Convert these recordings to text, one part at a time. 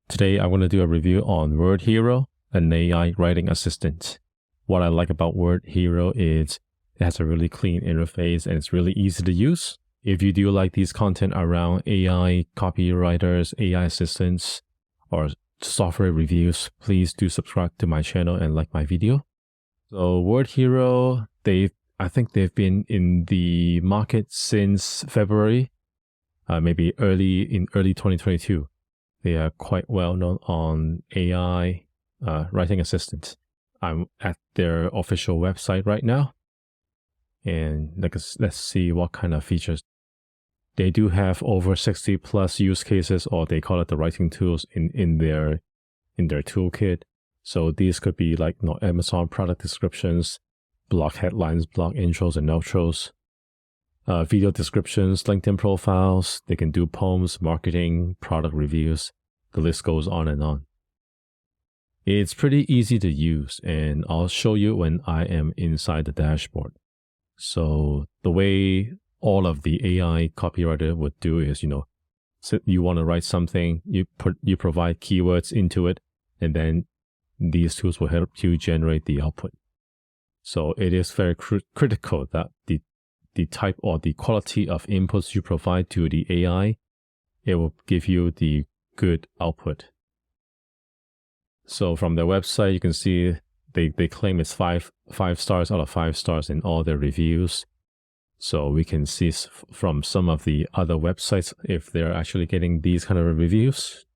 Today, I want to do a review on Wordhero, an AI writing assistant. What I like about Wordhero is it has a really clean interface and it's really easy to use. If you do like these content around AI copywriters, AI assistants, or software reviews, please do subscribe to my channel and like my video. So Wordhero, I think they've been in the market since February, maybe early 2022. They are quite well known on AI writing assistant. I'm at their official website right now, and let's see what kind of features. They do have over 60 plus use cases, or they call it the writing tools in their toolkit. So these could be like Amazon product descriptions, blog headlines, blog intros and outros, video descriptions, LinkedIn profiles. They can do poems, marketing, product reviews. The list goes on and on. It's pretty easy to use, and I'll show you when I am inside the dashboard. So the way all of the AI copywriter would do is, so you want to write something, you provide keywords into it, and then these tools will help you generate the output. So it is very critical that the type or the quality of inputs you provide to the AI, it will give you the good output. So from their website, you can see they claim it's five stars out of 5 stars in all their reviews. So we can see from some of the other websites if they're actually getting these kind of reviews.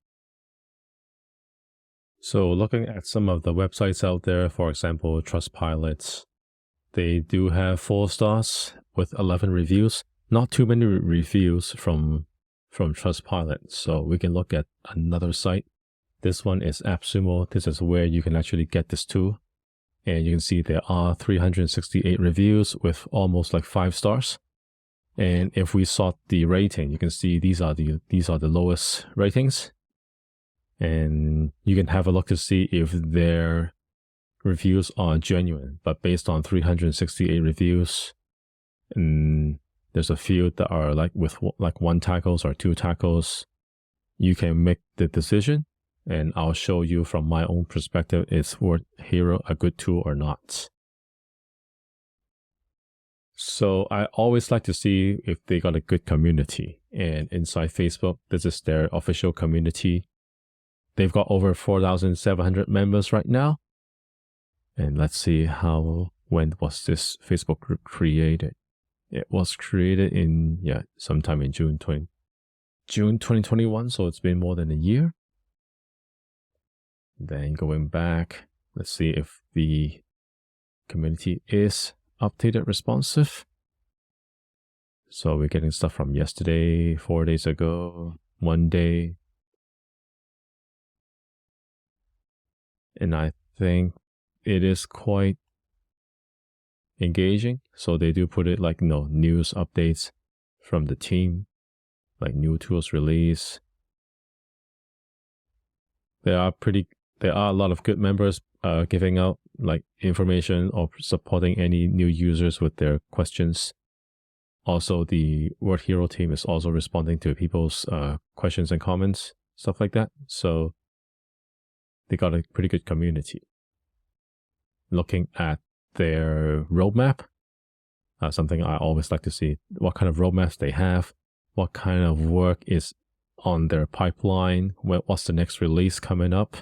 So looking at some of the websites out there, for example, Trustpilot, they do have 4 stars with 11 reviews. Not too many reviews from Trustpilot. So we can look at another site. This one is Appsumo. This is where you can actually get this tool. And you can see there are 368 reviews with almost like 5 stars. And if we sort the rating, you can see these are the lowest ratings. And you can have a look to see if their reviews are genuine. But based on 368 reviews, and there's a few that are like with like 1 tackles or 2 tackles, you can make the decision. And I'll show you from my own perspective, is Wordhero a good tool or not? So I always like to see if they got a good community. And inside Facebook, this is their official community. They've got over 4,700 members right now. And let's see when was this Facebook group created? It was created in, sometime in June 2021. So it's been more than a year. Then going back, let's see if the community is updated responsive. So we're getting stuff from yesterday, 4 days ago, 1 day. And I think it is quite engaging. So they do put it like, news updates from the team, like new tools release. There are a lot of good members giving out like information or supporting any new users with their questions. Also, the Wordhero team is also responding to people's questions and comments, stuff like that. So they got a pretty good community. Looking at their roadmap, something I always like to see, what kind of roadmaps they have, what kind of work is on their pipeline, what's the next release coming up,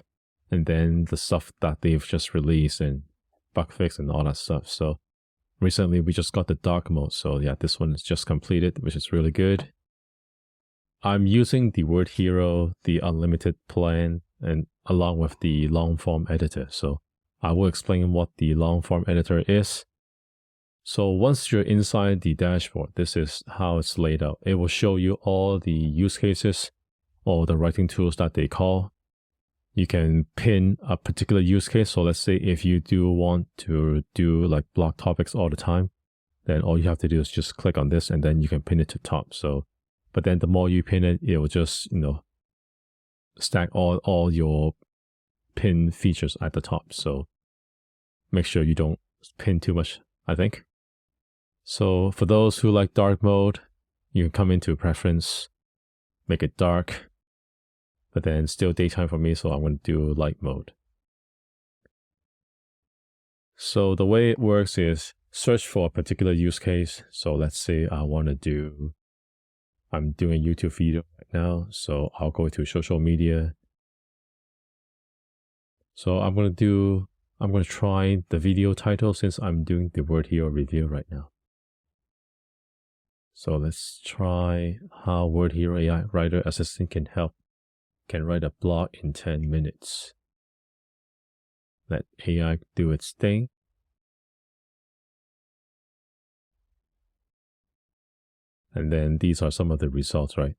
and then the stuff that they've just released and bug fix and all that stuff. So recently we just got the dark mode. So yeah, this one is just completed, which is really good. I'm using the Wordhero, the unlimited plan, and along with the long form editor. So I will explain what the long form editor is. So once you're inside the dashboard, this is how it's laid out. It will show you all the use cases or the writing tools that they call. You can pin a particular use case. So let's say if you do want to do like blog topics all the time, then all you have to do is just click on this and then you can pin it to top. So, but then the more you pin it, it will just, stack all your pin features at the top. So make sure you don't pin too much, I think. So for those who like dark mode, you can come into preference, make it dark. but then still daytime for me, so I'm going to do light mode. So the way it works is search for a particular use case. So let's say I'm doing a YouTube video right now, so I'll go to social media. So I'm going to try the video title since I'm doing the Wordhero review right now. So let's try how Wordhero AI Writer Assistant can write a blog in 10 minutes. Let AI do its thing. And then these are some of the results, right?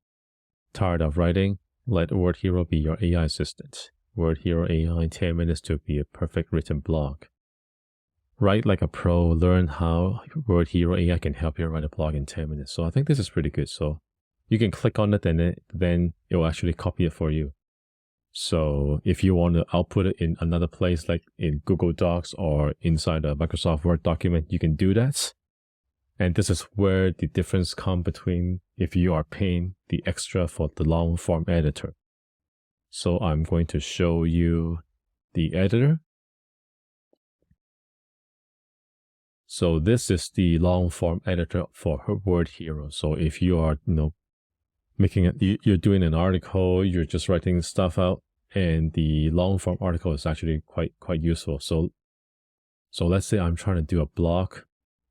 Tired of writing? Let Wordhero be your AI assistant. Wordhero AI 10 minutes to be a perfect written blog. Write like a pro. Learn how Wordhero AI can help you write a blog in 10 minutes. So I think this is pretty good. So you can click on it and then it will actually copy it for you. So if you want to output it in another place, like in Google Docs or inside a Microsoft Word document, you can do that. And this is where the difference comes between if you are paying the extra for the long form editor. So I'm going to show you the editor. So this is the long form editor for Wordhero. So if you are, you're doing an article, you're just writing stuff out, and the long form article is actually quite useful. So let's say I'm trying to do a blog.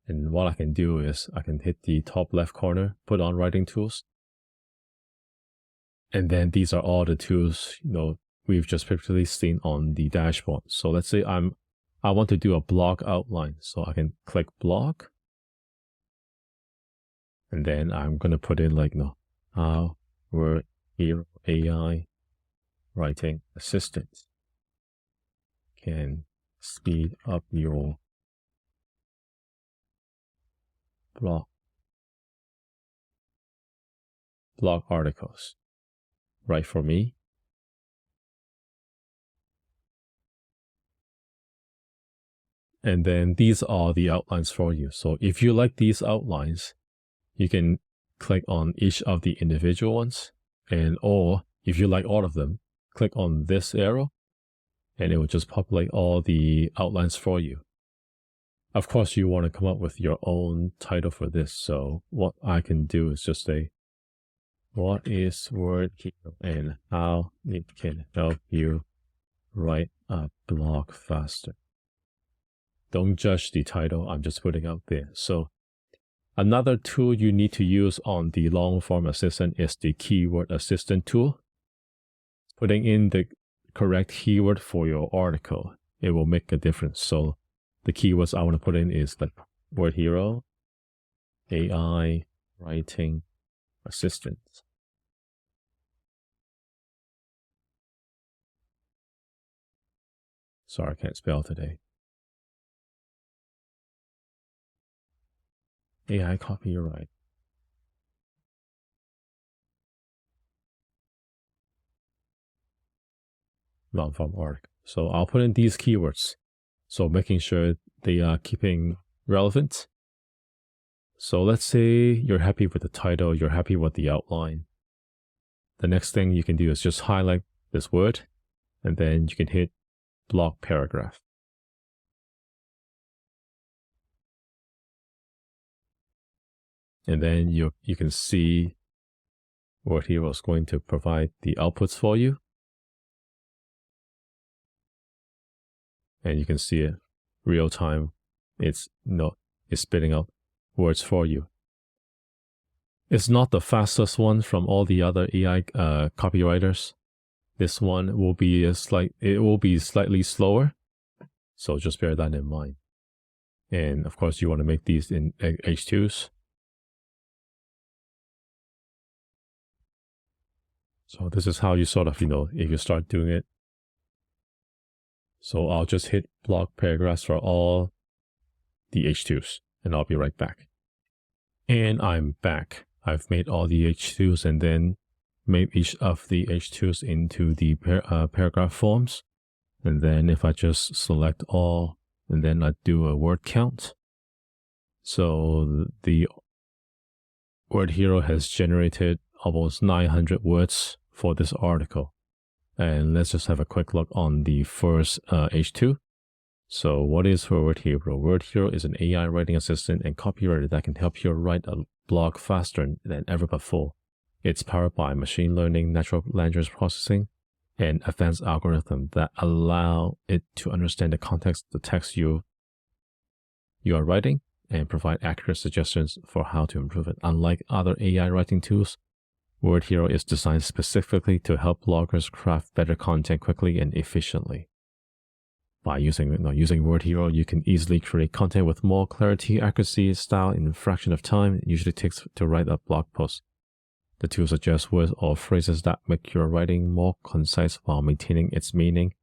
And what I can do is I can hit the top left corner, put on writing tools. And then these are all the tools, we've just previously seen on the dashboard. So let's say I want to do a blog outline. So I can click blog. And then I'm going to put in how Wordhero AI Writing Assistant can speed up your blog articles. Write for me. And then these are the outlines for you. So if you like these outlines, you can click on each of the individual ones, or if you like all of them, click on this arrow and it will just populate all the outlines for you. Of course, you want to come up with your own title for this. So what I can do is just say, what is Wordhero and how it can help you write a blog faster. Don't judge the title, I'm just putting out there. So another tool you need to use on the long form assistant is the keyword assistant tool. Putting in the correct keyword for your article, it will make a difference. So the keywords I want to put in is like Wordhero AI Writing Assistant. Sorry, I can't spell today. AI Copywriter. Long form article. So I'll put in these keywords. So making sure they are keeping relevant. So let's say you're happy with the title, you're happy with the outline. The next thing you can do is just highlight this word, and then you can hit block paragraph. And then you can see Wordhero is going to provide the outputs for you. And you can see it real time. It's spitting out words for you. It's not the fastest one from all the other AI copywriters. This one will be slightly slower. So just bear that in mind. And of course, you want to make these in H2s. So this is how you sort of, if you start doing it. So I'll just hit block paragraphs for all the H2s and I'll be right back. And I'm back. I've made all the H2s and then made each of the H2s into the paragraph forms. And then if I just select all and then I do a word count. So the Wordhero has generated almost 900 words for this article. And let's just have a quick look on the first H2. So what is Wordhero? Wordhero is an AI writing assistant and copywriter that can help you write a blog faster than ever before. It's powered by machine learning, natural language processing, and advanced algorithms that allow it to understand the context of the text you are writing and provide accurate suggestions for how to improve it. Unlike other AI writing tools, Wordhero is designed specifically to help bloggers craft better content quickly and efficiently. By using Wordhero, you can easily create content with more clarity, accuracy, style in a fraction of time it usually takes to write a blog post. The tool suggests words or phrases that make your writing more concise while maintaining its meaning.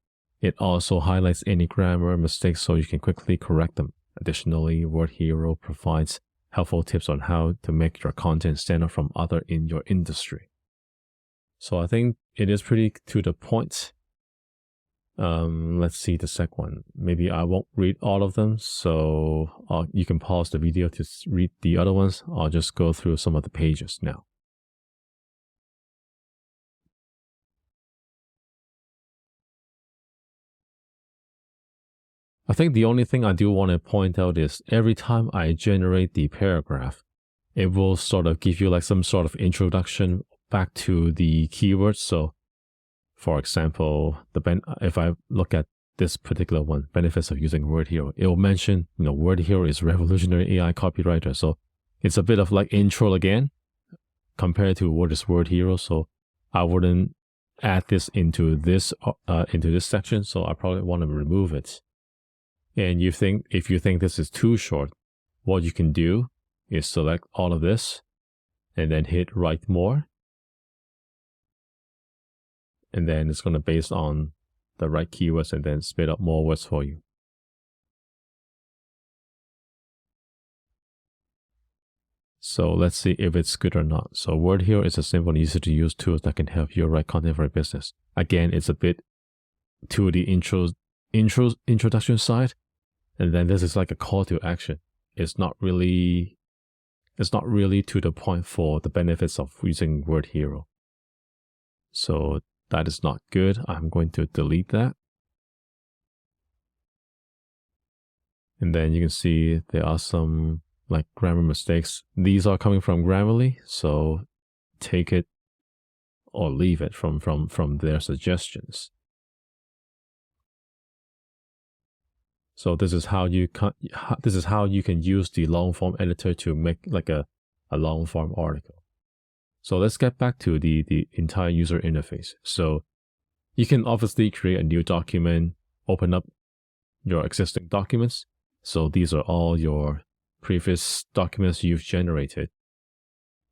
It also highlights any grammar mistakes so you can quickly correct them. Additionally, Wordhero provides helpful tips on how to make your content stand out from others in your industry. So I think it is pretty to the point. Let's see the second one. Maybe I won't read all of them, so you can pause the video to read the other ones. I'll just go through some of the pages now. I think the only thing I do want to point out is every time I generate the paragraph, it will sort of give you like some sort of introduction back to the keywords. So for example, if I look at this particular one, benefits of using Wordhero, it will mention, Wordhero is revolutionary AI copywriter. So it's a bit of like intro again compared to what is Wordhero. So I wouldn't add this into this section. So I probably want to remove it. And if you think this is too short, what you can do is select all of this and then hit write more. And then it's going to based on the right keywords and then spit out more words for you. So let's see if it's good or not. So Wordhero is a simple and easy to use tool that can help you write content for your business. Again, it's a bit to the introduction side. And then this is like a call to action. It's not really to the point for the benefits of using Wordhero. So that is not good. I'm going to delete that. And then you can see there are some like grammar mistakes. These are coming from Grammarly, so take it or leave it from their suggestions. So this is how you can use the long form editor to make like a long form article. So let's get back to the entire user interface. So you can obviously create a new document, open up your existing documents. So these are all your previous documents you've generated.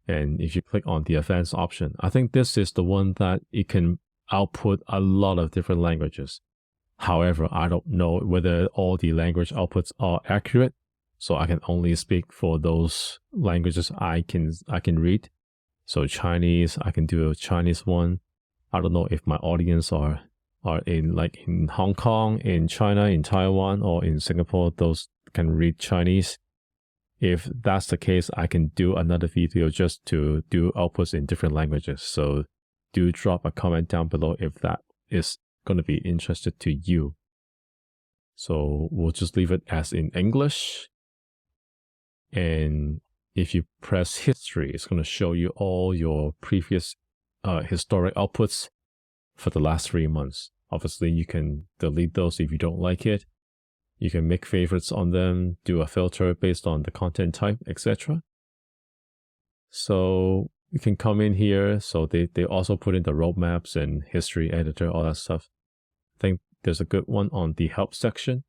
And if you click on the advanced option, I think this is the one that it can output a lot of different languages. However, I don't know whether all the language outputs are accurate, so I can only speak for those languages I can read. So Chinese, I can do a Chinese one. I don't know if my audience are in Hong Kong, in China, in Taiwan, or in Singapore, those can read Chinese. If that's the case, I can do another video just to do outputs in different languages. So do drop a comment down below if that is going to be interested to you. So we'll just leave it as in English. And if you press history, it's going to show you all your previous historic outputs for the last 3 months. Obviously, you can delete those if you don't like it. You can make favorites on them, do a filter based on the content type, etc. So you can come in here. So they also put in the roadmaps and history editor, all that stuff. I think there's a good one on the help section.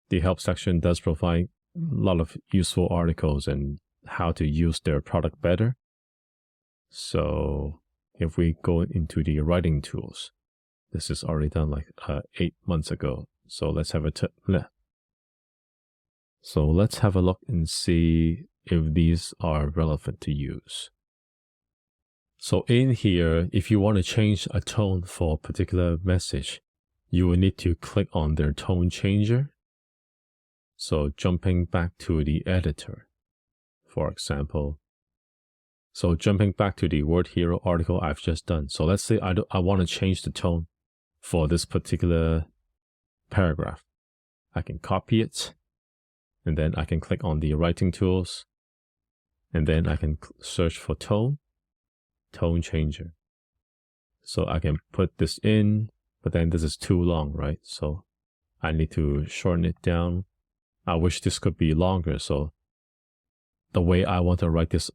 The help section does provide a lot of useful articles and how to use their product better. So if we go into the writing tools, this is already done like 8 months ago. So let's have a look and see if these are relevant to use. So in here, if you want to change a tone for a particular message, you will need to click on their tone changer. So jumping back to the editor, for example. So jumping back to the Wordhero article I've just done. So let's say I want to change the tone. for this particular paragraph. I can copy it, and then I can click on the writing tools, and then I can search for tone changer. So I can put this in, but then this is too long, right? So I need to shorten it down. I wish this could be longer, so the way I want to write this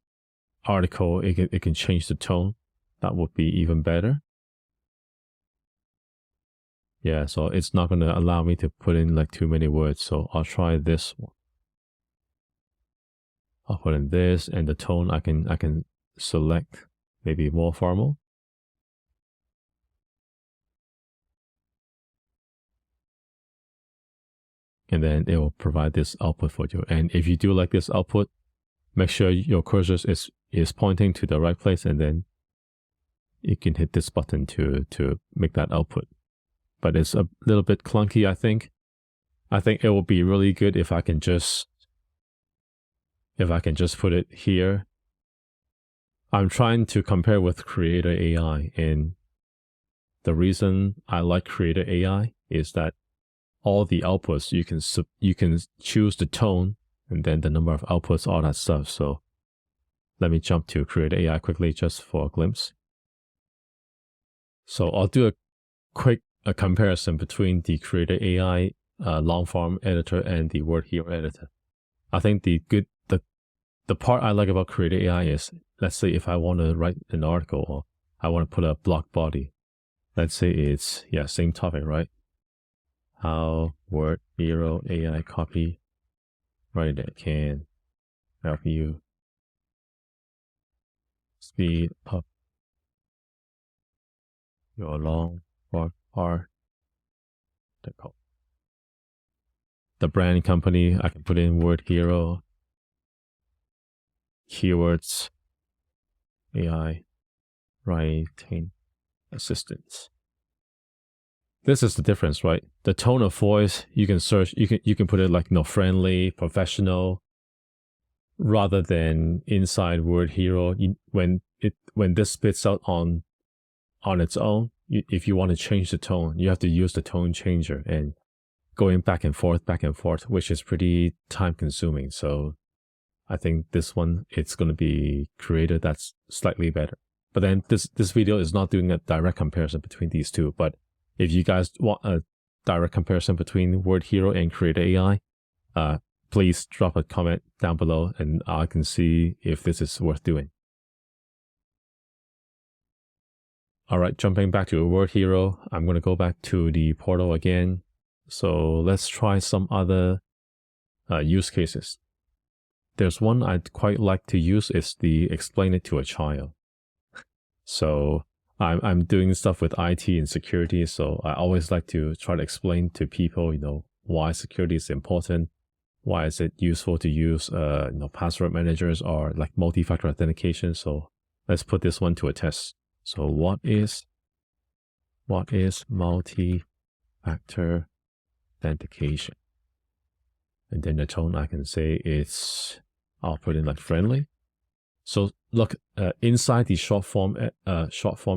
article, it can change the tone. That would be even better. Yeah, so it's not going to allow me to put in like too many words, so I'll try this one. I'll put in this, and the tone I can select maybe more formal. And then it will provide this output for you. And if you do like this output, make sure your cursor is pointing to the right place, and then you can hit this button to make that output. But it's a little bit clunky, I think. I think it will be really good if I can just put it here. I'm trying to compare with Creator AI, and the reason I like Creator AI is that all the outputs you can choose the tone and then the number of outputs, all that stuff. So let me jump to Creator AI quickly just for a glimpse. So I'll do a quick comparison between the Creator AI long form editor and the Wordhero editor. I think the part I like about Creator AI is, let's say if I want to write an article or I want to put a blog body. Let's say it's, same topic, right? How Wordhero AI Copywriter can help you speed up your long form article. The brand company, I can put in Wordhero, keywords, AI writing assistance. This is the difference, right? The tone of voice, you can search, you can put it like friendly, professional, rather than inside Wordhero. When this spits out on its own, if you want to change the tone, you have to use the tone changer and going back and forth, which is pretty time consuming. So I think this one, it's going to be Creator that's slightly better. But then this video is not doing a direct comparison between these two. But if you guys want a direct comparison between Wordhero and Creator AI, please drop a comment down below and I can see if this is worth doing. All right, jumping back to Wordhero, I'm going to go back to the portal again. So let's try some other use cases. There's one I'd quite like to use, is the explain it to a child. So I'm doing stuff with IT and security, so I always like to try to explain to people, why security is important, why is it useful to use, password managers or like multi-factor authentication. So let's put this one to a test. So what is multi-factor authentication? And then the tone I can say I'll put in like friendly. So look, inside the short form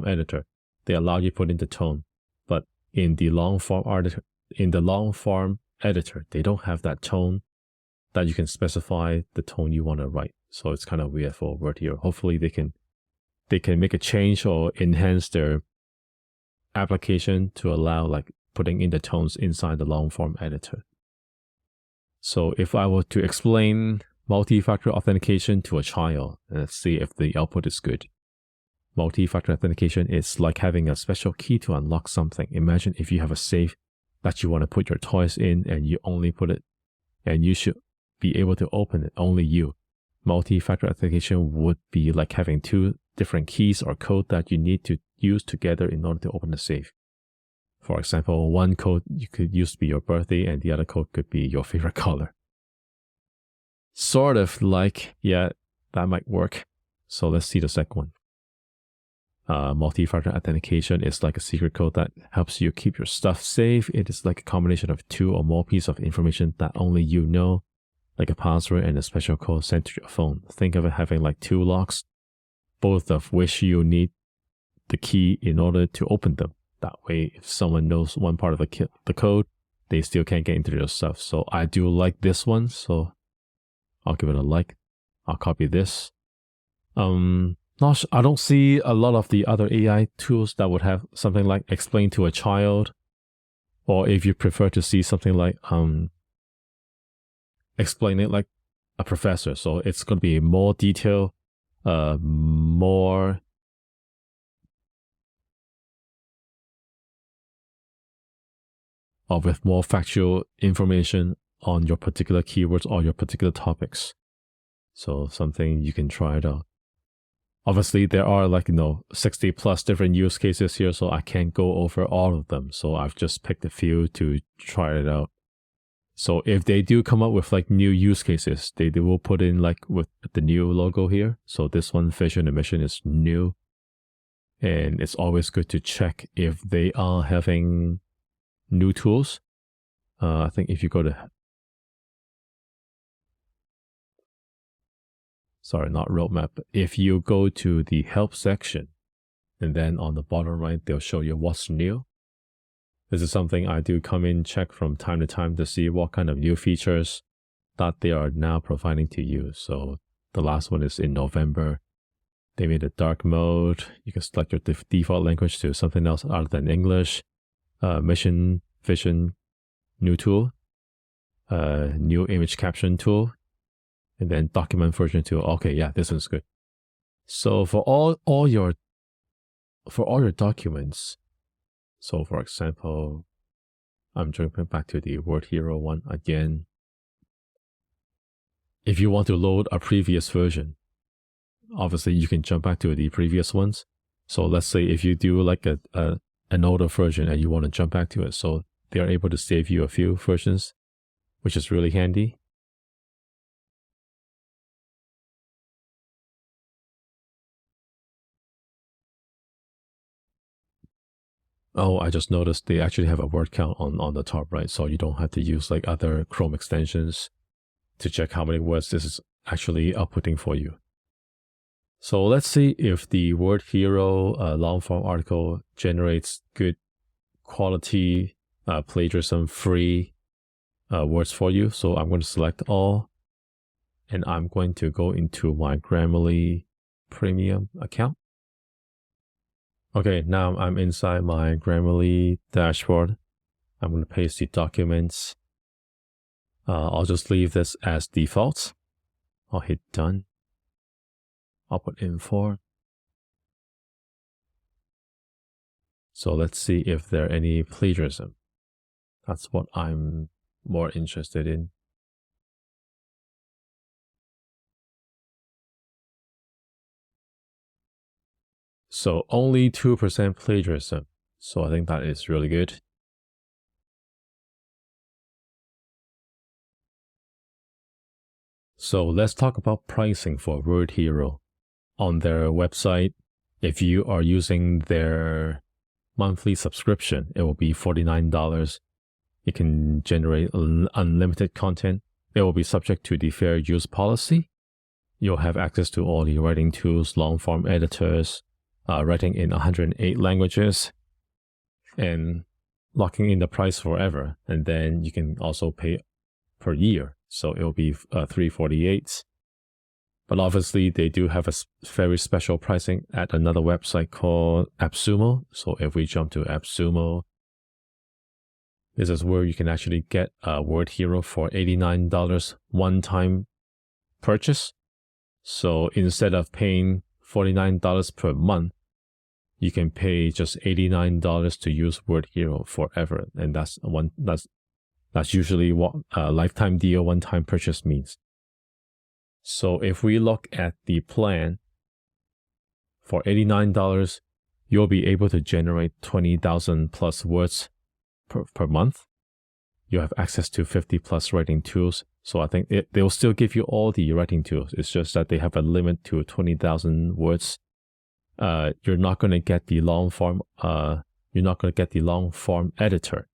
editor, they allow you to put in the tone, but in the long form editor, they don't have that tone that you can specify the tone you want to write. So it's kind of weird for Wordhero. Hopefully they can make a change or enhance their application to allow like putting in the tones inside the long form editor. So if I were to explain multi-factor authentication to a child, let's see if the output is good. Multi-factor authentication is like having a special key to unlock something. Imagine if you have a safe that you want to put your toys in and you only put it, and you should be able to open it, only you. Multi-factor authentication would be like having two different keys or code that you need to use together in order to open the safe. For example, one code you could use to be your birthday and the other code could be your favorite color. Sort of like, that might work. So let's see the second one. Multi-factor authentication is like a secret code that helps you keep your stuff safe. It is like a combination of two or more pieces of information that only you know, like a password and a special code sent to your phone. Think of it having like two locks, both of which you need the key in order to open them. That way, if someone knows one part of the code, they still can't get into your stuff. So I do like this one, so I'll give it a like. I'll copy this. I don't see a lot of the other AI tools that would have something like explain to a child, or if you prefer to see something like explain it like a professor. So it's going to be more detailed, more or with more factual information on your particular keywords or your particular topics. So something you can try it out. Obviously, there are 60 plus different use cases here, so I can't go over all of them. So I've just picked a few to try it out. So if they do come up with new use cases, they will put in with the new logo here. So this one, vision and mission, is new. And it's always good to check if they are having new tools. I think if you go to, sorry, not roadmap, but if you go to the help section, and then on the bottom right, they'll show you what's new. This is something I do come in, check from time to time to see what kind of new features that they are now providing to you. So the last one is in November. They made a dark mode. You can select your default language to something else other than English. Mission, vision, new tool. New image caption tool. And then document version tool. Okay, yeah, this one's good. So for all your documents, so for example, I'm jumping back to the Wordhero one again. If you want to load a previous version, obviously you can jump back to the previous ones. So let's say if you do an older version and you want to jump back to it, so they are able to save you a few versions, which is really handy. Oh, I just noticed they actually have a word count on the top right, so you don't have to use other Chrome extensions to check how many words this is actually outputting for you. So let's see if the Wordhero long form article generates good quality plagiarism free words for you. So I'm going to select all, and I'm going to go into my Grammarly premium account. Okay, now I'm inside my Grammarly dashboard. I'm going to paste the documents. I'll just leave this as default. I'll hit done. I'll put import. So let's see if there are any plagiarism. That's what I'm more interested in. So only 2% plagiarism. So I think that is really good. So let's talk about pricing for Wordhero. On their website, if you are using their monthly subscription, it will be $49. You can generate unlimited content. It will be subject to the fair use policy. You'll have access to all the writing tools, long form editors, writing in 108 languages, and locking in the price forever. And then you can also pay per year. So it'll be $348. But obviously, they do have a very special pricing at another website called Appsumo. So if we jump to Appsumo, this is where you can actually get a Wordhero for $89 one-time purchase. So instead of paying $49 per month, you can pay just $89 to use Wordhero forever. And that's usually what a lifetime deal one-time purchase means. So if we look at the plan, for $89, you'll be able to generate 20,000 plus words per month. You have access to 50 plus writing tools. So I think they'll still give you all the writing tools. It's just that they have a limit to 20,000 words. You're not going to get the long form. You're not going to get the long form editor.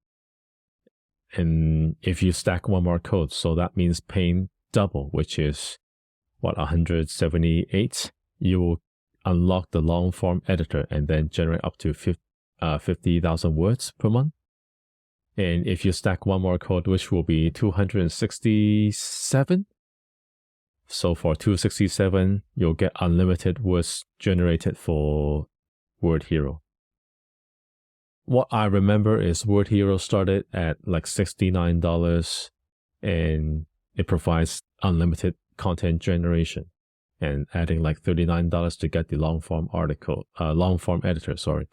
And if you stack one more code, so that means paying double, which is what, 178, you will unlock the long form editor and then generate up to 50,000 words per month. And if you stack one more code, which will be 267. So for 267, you'll get unlimited words generated for Wordhero. What I remember is Wordhero started at like $69 and it provides unlimited content generation, and adding like $39 to get the long form editor, sorry.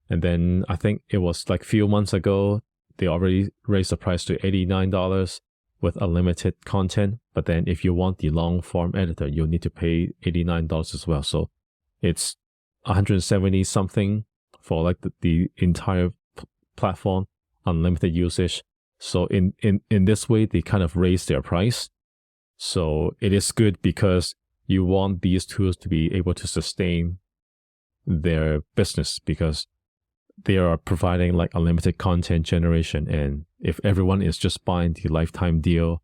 And then I think it was like a few months ago, they already raised the price to $89 with unlimited content. But then if you want the long form editor, you'll need to pay $89 as well. So it's 170 something for like the entire platform, unlimited usage. So in this way, they kind of raise their price. So it is good because you want these tools to be able to sustain their business, because they are providing like unlimited content generation. And if everyone is just buying the lifetime deal,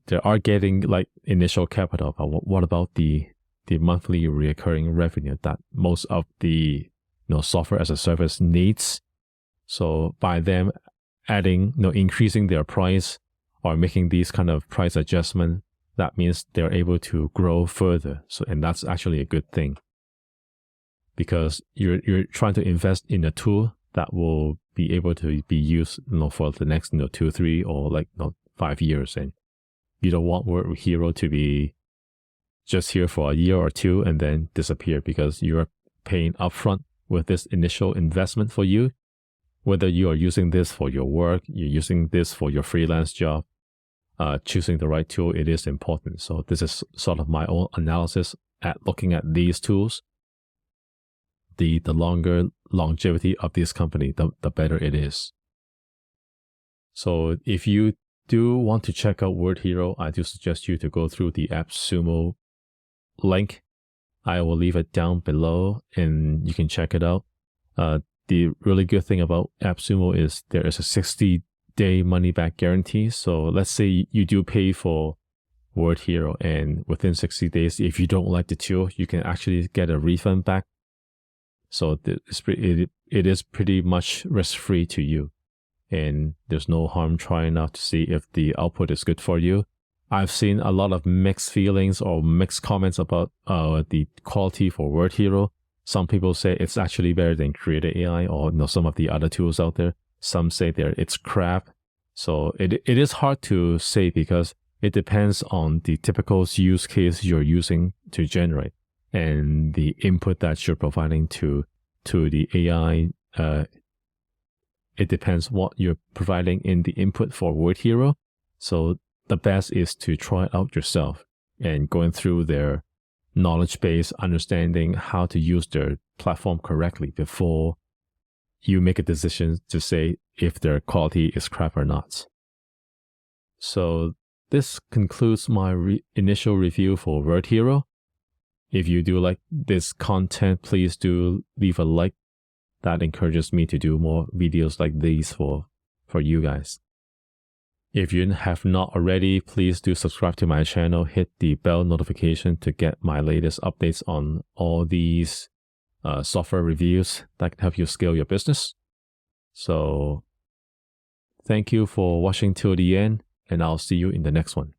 they are getting like initial capital. But what about the monthly recurring revenue that most of the software as a service needs? So by them adding, increasing their price or making these kind of price adjustment, that means they're able to grow further. So, and that's actually a good thing, because you're trying to invest in a tool that will be able to be used, for the next, 2, 3, or like 5 years. And you don't want Wordhero to be just here for a year or two and then disappear, because you're paying upfront with this initial investment for you. Whether you are using this for your work, you're using this for your freelance job, choosing the right tool, it is important. So this is sort of my own analysis at looking at these tools. The longer longevity of this company, the better it is. So if you do want to check out Wordhero, I do suggest you to go through the Appsumo link. I will leave it down below and you can check it out. The really good thing about Appsumo is there is a 60-day money-back guarantee. So let's say you do pay for Wordhero, and within 60 days, if you don't like the tool, you can actually get a refund back. So it is pretty much risk-free to you, and there's no harm trying out to see if the output is good for you. I've seen a lot of mixed feelings or mixed comments about the quality for Wordhero. Some people say it's actually better than Creator AI or some of the other tools out there. Some say it's crap. So it is hard to say, because it depends on the typical use case you're using to generate and the input that you're providing to the AI. It depends what you're providing in the input for Wordhero. So the best is to try it out yourself and going through their knowledge base, understanding how to use their platform correctly before you make a decision to say if their quality is crap or not. So this concludes my initial review for Wordhero. If you do like this content, please do leave a like. That encourages me to do more videos like these for you guys. If you have not already, please do subscribe to my channel, hit the bell notification to get my latest updates on all these software reviews that can help you scale your business. So thank you for watching till the end, and I'll see you in the next one.